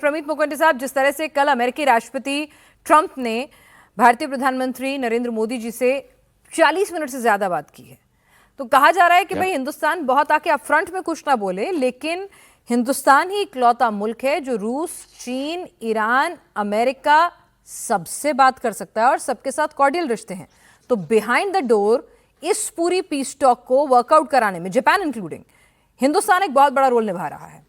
प्रमीत मुखर्जी साहब, जिस तरह से कल अमेरिकी राष्ट्रपति ट्रंप ने भारतीय प्रधानमंत्री नरेंद्र मोदी जी से 40 मिनट से ज्यादा बात की है, तो कहा जा रहा है कि भाई हिंदुस्तान बहुत आके अपफ्रंट में कुछ ना बोले, लेकिन हिंदुस्तान ही इकलौता मुल्क है जो रूस, चीन, ईरान, अमेरिका सबसे बात कर सकता है और सबके साथ कॉर्डियल रिश्ते हैं। तो बिहाइंड द डोर इस पूरी पीस टॉक को वर्कआउट कराने में, जापान इंक्लूडिंग, हिंदुस्तान एक बहुत बड़ा रोल निभा रहा है।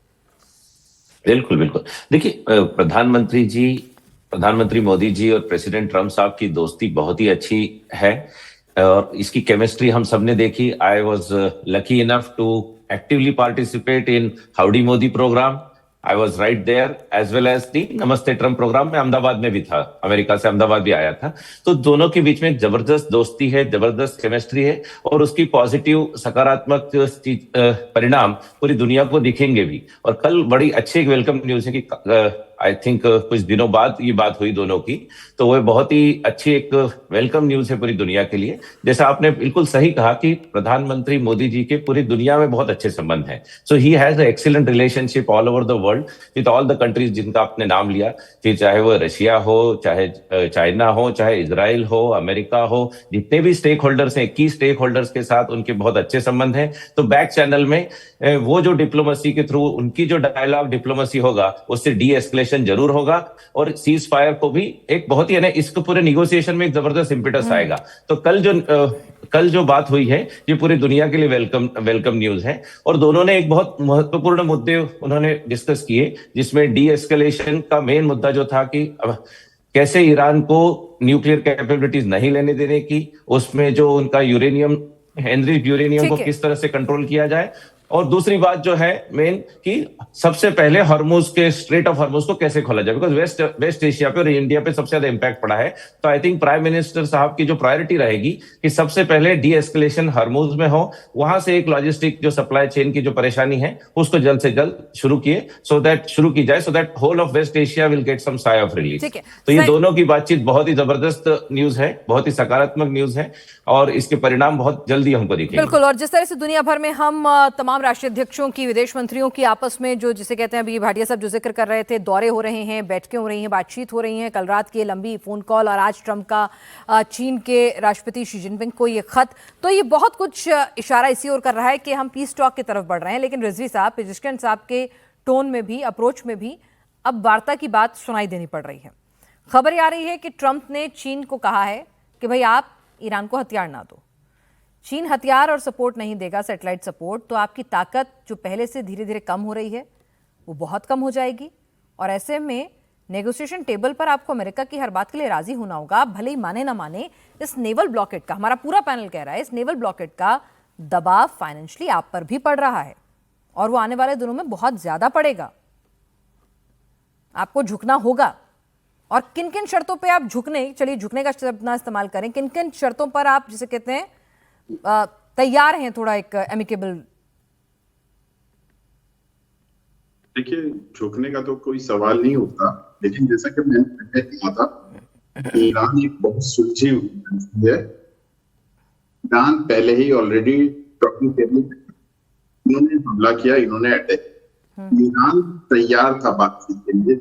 बिल्कुल बिल्कुल। देखिए, प्रधानमंत्री मोदी जी और प्रेसिडेंट ट्रंप साहब की दोस्ती बहुत ही अच्छी है और इसकी केमिस्ट्री हम सबने देखी। I was lucky enough to actively participate in Howdy Modi programme. I was right there as well as the Namaste Trump programme में अहमदाबाद में भी था, अमेरिका से अहमदाबाद भी आया था। तो दोनों के बीच में एक जबरदस्त दोस्ती है, जबरदस्त केमिस्ट्री है और उसकी पॉजिटिव सकारात्मक परिणाम पूरी दुनिया को दिखेंगे भी। और कल बड़ी अच्छी एक वेलकम न्यूज है कि आई थिंक कुछ दिनों बाद ये बात हुई दोनों की, तो वो बहुत ही अच्छी एक वेलकम न्यूज है पूरी दुनिया के लिए। जैसा आपने बिल्कुल सही कहा कि प्रधानमंत्री मोदी जी के पूरी दुनिया में बहुत अच्छे संबंध हैं। So he has excellent relationship all over the world with all the countries जिनका आपने नाम लिया, कि चाहे वो रशिया हो, चाहे चाइना हो, चाहे इजराइल हो, अमेरिका हो, जितने भी स्टेक होल्डर्स हैं, की स्टेक होल्डर्स के साथ उनके बहुत अच्छे संबंध हैं। तो बैक चैनल में वो जो डिप्लोमेसी के थ्रू उनकी जो डायलॉग डिप्लोमेसी होगा, उससे डी एस्केलेशन जरूर होगा और सीज फायर को भी एक बहुत ही, इसको पूरे निगोशिएशन में एक जबरदस्त इंपिटस आएगा। तो कल जो बात हुई है ये पूरी दुनिया के लिए वेलकम न्यूज है। और दोनों ने एक बहुत महत्वपूर्ण मुद्दे उन्होंने डिस्कस किए, जिसमें डी एस्केलेशन का मेन मुद्दा जो था कि कैसे ईरान को न्यूक्लियर कैपेबिलिटीज नहीं लेने देने की, उसमें जो उनका यूरेनियम, एनरिच्ड यूरेनियम को किस तरह से कंट्रोल किया जाए, और दूसरी बात जो है मेन कि सबसे पहले हॉर्मुज के स्ट्रेट ऑफ हॉर्मुज को कैसे खोला जाए, बिकॉज वेस्ट एशिया पे और इंडिया पे सबसे ज्यादा इंपैक्ट पड़ा है। तो आई थिंक प्राइम मिनिस्टर साहब की जो प्रायोरिटी रहेगी कि सबसे पहले डी एस्केलेशन हॉर्मुज में हो, वहां से एक लॉजिस्टिक जो सप्लाई चेन की जो परेशानी है उसको जल्द से जल्द शुरू की जाए, so that whole of West Asia will get some sigh of relief. तो ये दोनों की बातचीत बहुत ही जबरदस्त न्यूज है, बहुत ही सकारात्मक न्यूज है और इसके परिणाम बहुत जल्दी हमको दिखेंगे। बिल्कुल। और जिस तरह से दुनिया भर में हम तमाम राष्ट्रीय अध्यक्षों की, विदेश मंत्रियों की आपस में जो जिसे कहते हैं, अभी भाटिया साहब जो जिक्र कर रहे थे, दौरे हो रहे हैं, बैठकें हो रही हैं, बातचीत हो रही हैं, कल रात की लंबी फोन कॉल और आज ट्रंप का चीन के राष्ट्रपति शी जिनपिंग को ये खत, तो ये बहुत कुछ इशारा इसी ओर कर रहा है कि हम पीस टॉक की तरफ बढ़ रहे हैं। लेकिन रिजवी साहब, पेजिशकियान साहब के टोन में भी, अप्रोच में भी अब वार्ता की बात सुनाई देनी पड़ रही है। खबर आ रही है कि ट्रंप ने चीन को कहा है कि भाई आप ईरान को हथियार ना दो, चीन हथियार और सपोर्ट नहीं देगा, सैटेलाइट सपोर्ट, तो आपकी ताकत जो पहले से धीरे धीरे कम हो रही है वो बहुत कम हो जाएगी। और ऐसे में नेगोशिएशन टेबल पर आपको अमेरिका की हर बात के लिए राजी होना होगा। आप भले ही माने ना माने, इस नेवल ब्लॉकेड का, हमारा पूरा पैनल कह रहा है, इस नेवल ब्लॉकेड का दबाव फाइनेंशियली आप पर भी पड़ रहा है और वो आने वाले दिनों में बहुत ज्यादा पड़ेगा। आपको झुकना होगा। और किन किन शर्तों पर आप झुकने का शब्द ना इस्तेमाल करें, किन किन शर्तों पर आप जिसे कहते हैं तैयार हैं थोड़ा एक एमिकेबल? देखिए, झुकने का तो कोई सवाल नहीं उठता, लेकिन जैसा कि मैंने पहले कहा था, ईरान एक बहुत सुलझी हुई है। ईरान पहले ही ऑलरेडी टॉकिंग टेबल पे इन्होंने हमला किया, इन्होंने अटैक। ईरान तैयार था बातचीत के लिए,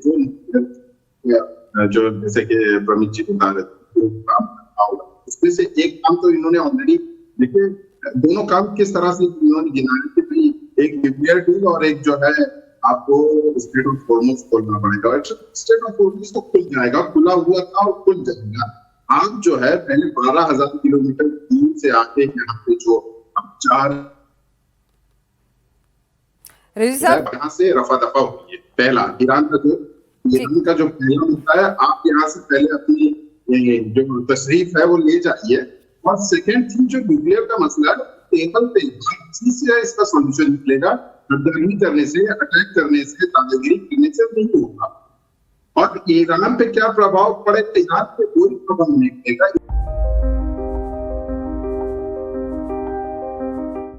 जो जैसे कि प्रमित जी बता रहे थे, उसमें से एक काम तो इन्होंने ऑलरेडी, देखिए दोनों काम किस तरह से इन्होंने गिनाए कि भाई एक न्यूक्लियर डील और एक जो है आपको स्टेट ऑफ हॉर्मुज खोलना पड़ेगा। स्टेट ऑफ हॉर्मुज तो खुल जाएगा, खुला हुआ था और खुल जाएगा। आप जो है पहले 12,000 किलोमीटर दूर से आके यहाँ पे जो अब 4 यहाँ से रफा दफा हुई है। पहला ईरान का जो पहला मुद्दा है, आप यहाँ से पहले अपनी जो तशरीफ है वो ले जाइए। और सेकेंड थिंग, जो न्यूक्लियर का मसला है, टेबल पे से इसका सॉल्यूशन निकलेगा, गद्दारी करने से, अटैक करने से, दादागिरी करने से नहीं होगा। और ईरान पे क्या प्रभाव पड़ेगा? ईरान पे कोई प्रभाव नहीं पड़ेगा।